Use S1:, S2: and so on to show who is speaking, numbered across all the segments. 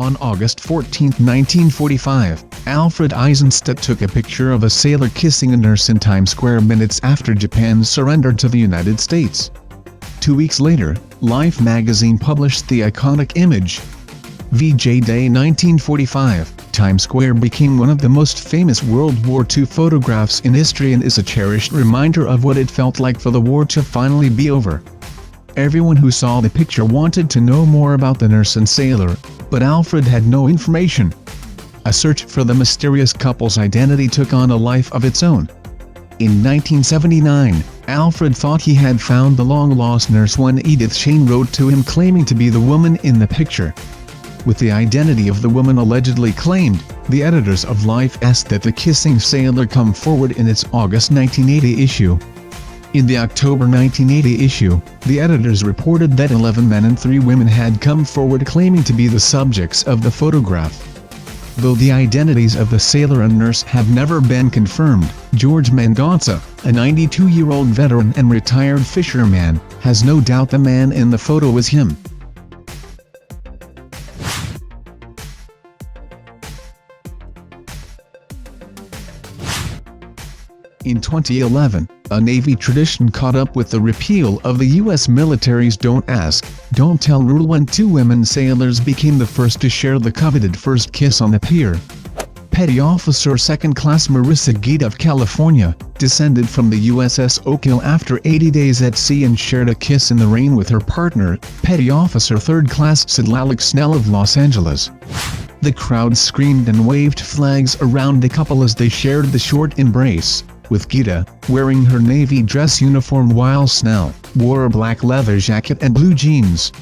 S1: On August 14, 1945, Alfred Eisenstadt took a picture of a sailor kissing a nurse in Times Square minutes after Japan surrendered to the United States. 2 weeks later, Life magazine published the iconic image. VJ Day 1945, Times Square became one of the most famous World War II photographs in history and is a cherished reminder of what it felt like for the war to finally be over. Everyone who saw the picture wanted to know more about the nurse and sailor, but Alfred had no information. A search for the mysterious couple's identity took on a life of its own. In 1979, Alfred thought he had found the long-lost nurse when Edith Shane wrote to him claiming to be the woman in the picture. With the identity of the woman allegedly claimed, the editors of Life asked that the kissing sailor come forward in its August 1980 issue. In the October 1980 issue, the editors reported that 11 men and 3 women had come forward claiming to be the subjects of the photograph. Though the identities of the sailor and nurse have never been confirmed, George Mendonça, a 92-year-old veteran and retired fisherman, has no doubt the man in the photo was him. In 2011, a Navy tradition caught up with the repeal of the U.S. military's Don't Ask, Don't Tell rule when 2 women sailors became the first to share the coveted first kiss on the pier. Petty Officer 2nd Class Marissa Guida of California descended from the USS Oak Hill after 80 days at sea and shared a kiss in the rain with her partner, Petty Officer 3rd Class Cedric Snell of Los Angeles. The crowd screamed and waved flags around the couple as they shared the short embrace, with Guida wearing her Navy dress uniform while Snell wore a black leather jacket and blue jeans.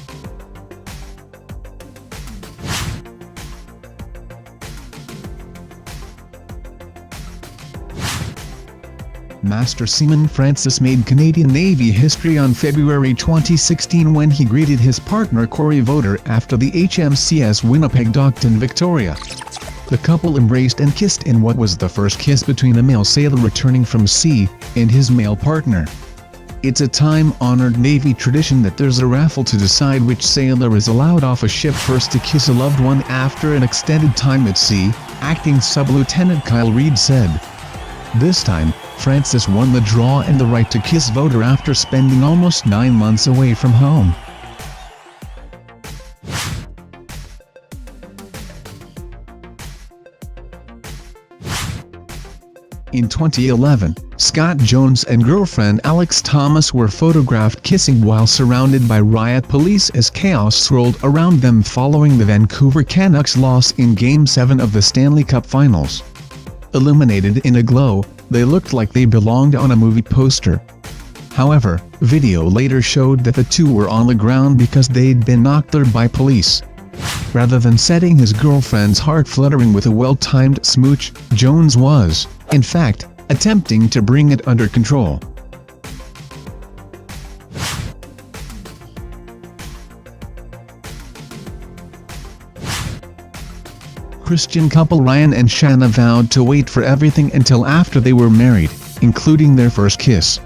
S1: Master Seaman Francis made Canadian Navy history on February 2016 when he greeted his partner Corey Voder after the HMCS Winnipeg docked in Victoria. The couple embraced and kissed in what was the first kiss between a male sailor returning from sea and his male partner. It's a time-honored Navy tradition that there's a raffle to decide which sailor is allowed off a ship first to kiss a loved one after an extended time at sea, Acting Sub-Lieutenant Kyle Reid said. This time, Francis won the draw and the right to kiss Voder after spending almost 9 months away from home. In 2011, Scott Jones and girlfriend Alex Thomas were photographed kissing while surrounded by riot police as chaos swirled around them following the Vancouver Canucks' loss in Game 7 of the Stanley Cup Finals. Illuminated in a glow, they looked like they belonged on a movie poster. However, video later showed that the two were on the ground because they'd been knocked there by police. Rather than setting his girlfriend's heart fluttering with a well-timed smooch, Jones was, in fact, attempting to bring it under control. Christian couple Ryan and Shanna vowed to wait for everything until after they were married, including their first kiss.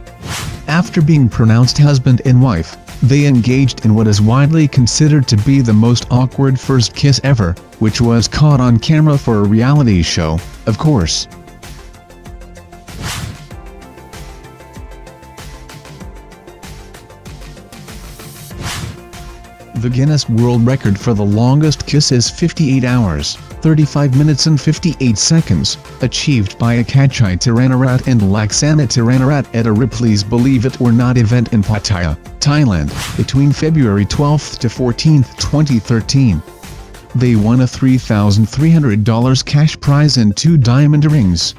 S1: After being pronounced husband and wife, they engaged in what is widely considered to be the most awkward first kiss ever, which was caught on camera for a reality show, of course. The Guinness World Record for the longest kiss is 58 hours, 35 minutes and 58 seconds, achieved by Akachai Tiranarat and Laksana Tiranarat at a Ripley's Believe It or Not event in Pattaya, Thailand, between February 12 to 14, 2013. They won a $3,300 cash prize and 2 diamond rings.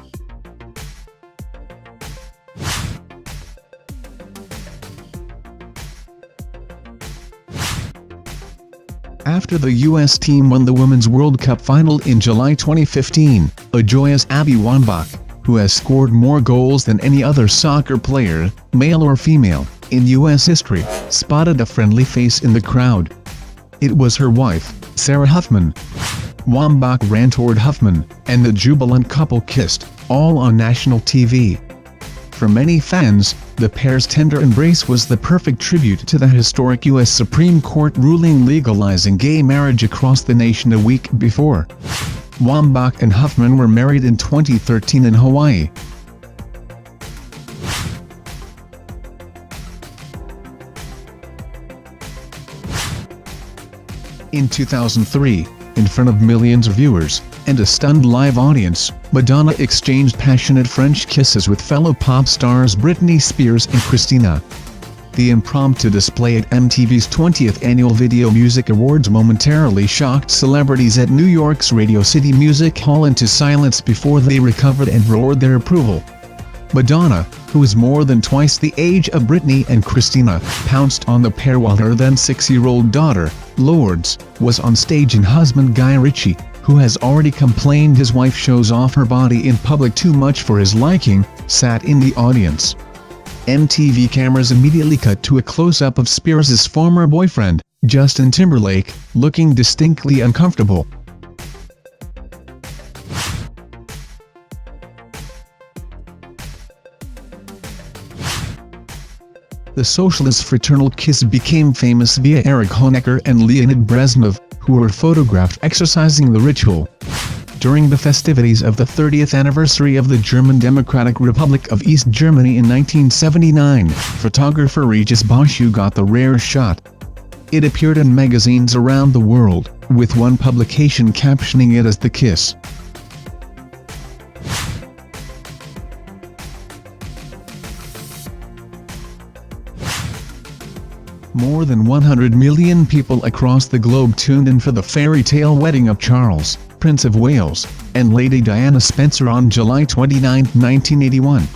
S1: After the U.S. team won the Women's World Cup final in July 2015, a joyous Abby Wambach, who has scored more goals than any other soccer player, male or female, in U.S. history, spotted a friendly face in the crowd. It was her wife, Sarah Huffman. Wambach ran toward Huffman, and the jubilant couple kissed, all on national TV. For many fans, the pair's tender embrace was the perfect tribute to the historic U.S. Supreme Court ruling legalizing gay marriage across the nation a week before. Wambach and Huffman were married in 2013 in Hawaii. In 2003, in front of millions of viewers, and a stunned live audience, Madonna exchanged passionate French kisses with fellow pop stars Britney Spears and Christina. The impromptu display at MTV's 20th Annual Video Music Awards momentarily shocked celebrities at New York's Radio City Music Hall into silence before they recovered and roared their approval. Madonna, who is more than twice the age of Britney and Christina, pounced on the pair while her then 6-year-old daughter, Lourdes, was on stage, and husband Guy Ritchie, who has already complained his wife shows off her body in public too much for his liking, sat in the audience. MTV cameras immediately cut to a close-up of Spears' former boyfriend, Justin Timberlake, looking distinctly uncomfortable. The socialist fraternal kiss became famous via Erich Honecker and Leonid Brezhnev, who were photographed exercising the ritual. During the festivities of the 30th anniversary of the German Democratic Republic of East Germany in 1979, photographer Regis Boschu got the rare shot. It appeared in magazines around the world, with one publication captioning it as "The Kiss." More than 100 million people across the globe tuned in for the fairy tale wedding of Charles, Prince of Wales, and Lady Diana Spencer on July 29, 1981.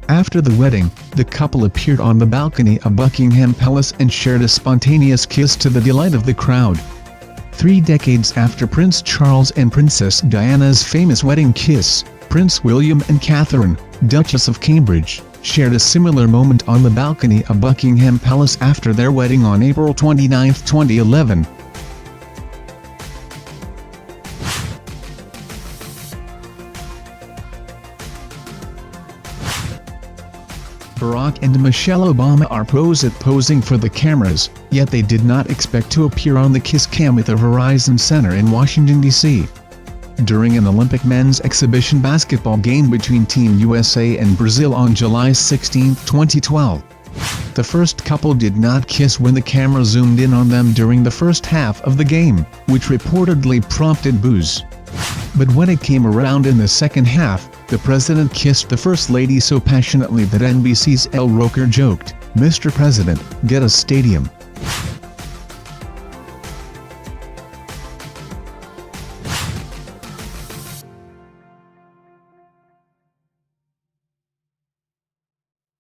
S1: After the wedding, the couple appeared on the balcony of Buckingham Palace and shared a spontaneous kiss to the delight of the crowd. 3 decades after Prince Charles and Princess Diana's famous wedding kiss, Prince William and Catherine, Duchess of Cambridge, shared a similar moment on the balcony of Buckingham Palace after their wedding on April 29, 2011. Barack and Michelle Obama are posing for the cameras, yet they did not expect to appear on the Kiss Cam at the Verizon Center in Washington, D.C. During an Olympic men's exhibition basketball game between Team USA and Brazil on July 16, 2012. The first couple did not kiss when the camera zoomed in on them during the first half of the game, which reportedly prompted boos. But when it came around in the second half, the president kissed the First Lady so passionately that NBC's El Roker joked, "Mr. President, get a stadium."